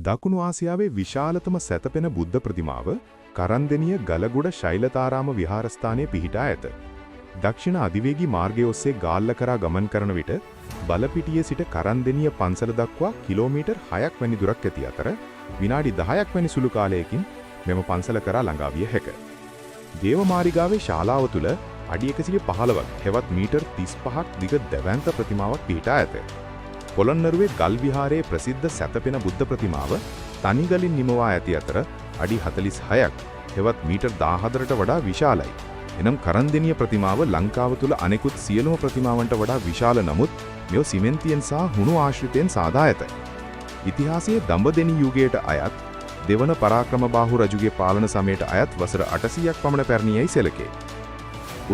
දකුණු ආසියාවේ විශාලතම සැතපෙන බුද්ධ ප්‍රතිමාව කරන්දෙනිය ගලගොඩ ශෛලතාරාම විහාරස්ථානයේ පිහිටා ඇත. දක්ෂිණ අධිවේගී මාර්ගය ඔස්සේ ගාල්ල කරා ගමන් කරන විට බලපිටියේ සිට කරන්දෙනිය පන්සල දක්වා කිලෝමීටර් 6ක් වැනි දුරක් ඇති අතර විනාඩි 10ක් වැනි සුළු කාලයකින් මෙම පන්සල කරා ළඟා විය හැකිය. දේවමාරිගාවේ ශාලාව තුල අඩි 115ක් හෙවත් මීටර් 35ක් දිග දැවැන්ත ප්‍රතිමාවක් පිහිටා ඇත. පොළොන්නරුවේ ගල් විහාරයේ ප්‍රසිද්ධ සැතපෙන බුද්ධ ප්‍රතිමාව තනිගලින් නිමවා ඇති අතර අඩි 46ක් හෙවත් මීටර් 14ට වඩා විශාලයි. එනම් කරන්දෙනිය ප්‍රතිමාව ලංකාව තුල අනෙකුත් සියලුම ප්‍රතිමාවන්ට වඩා විශාල නමුත් මෙය සිමෙන්තියෙන් සහ හුණු ආශ්‍රිතයෙන් සාදා ඇත. ඉතිහාසයේ දඹදෙනි යුගයට අයත් දෙවන පරාක්‍රමබාහු රජුගේ පාලන සමයට අයත් වසර 800ක් පමණ පැරණියයි සැලකේ.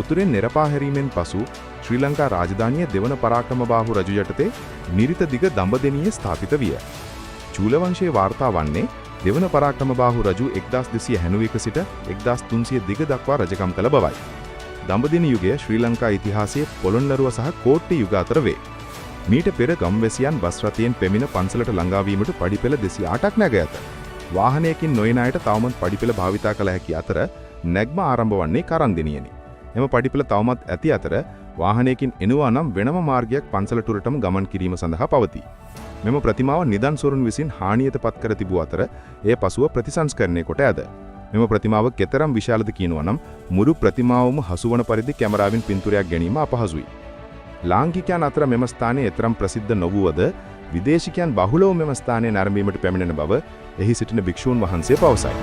උතුරෙන් නිරපා හැරීමෙන් පසු ශ්‍රී ලංකා රාජධානිය දෙවන පරාක්‍රමබාහු රජු යටතේ නිරිත දිග දඹදෙනිය ස්ථාපිත විය. චූල වංශයේ වාර්තා වන්නේ දෙවන පරාක්‍රමබාහු රජු 1291 සිට 1300 දිග දක්වා රජකම් කළ බවයි. දඹදෙනි යුගය ශ්‍රී ලංකා ඉතිහාසයේ පොළොන්නරුව සහ කෝට්ටේ යුග අතර වේ. මීට පෙර ගම්වැසියන් බස් රථයෙන් පැමිණ පන්සලට ළඟා වීමට පඩිපෙළ 208ක් නැග ඇත. වාහනයකින් නොයන අයට තවමත් පඩිපෙළ භාවිතා කළ හැකි අතර නැග්ම ආරම්භ වන්නේ කරන්දෙනියනි. එම පඩිපෙළ තවමත් ඇති අතර වාහනයකින් එනවා නම් වෙනම මාර්ගයක් පන්සලටුරටම ගමන් කිරීම සඳහා පවතී. මෙම ප්‍රතිමාව නිදන් සොරුන් විසින් හානියට පත් කර තිබූ අතර එය පසුව ප්‍රතිසංස්කරණය කොට ඇත. මෙම ප්‍රතිමාව කෙතරම් විශාලද කියනවා නම් මුළු ප්‍රතිමාවම හසුවන පරිදි කැමරාවෙන් පින්තූරයක් ගැනීම අපහසුයි. ලාංකිකයන් අතර මෙම ස්ථානයේ එතරම් ප්‍රසිද්ධ නොවුවද විදේශිකයන් බහුලව මෙම ස්ථානයේ නැරඹීමට පැමිණෙන බව එහි සිටින භික්ෂූන් වහන්සේ පවසයි.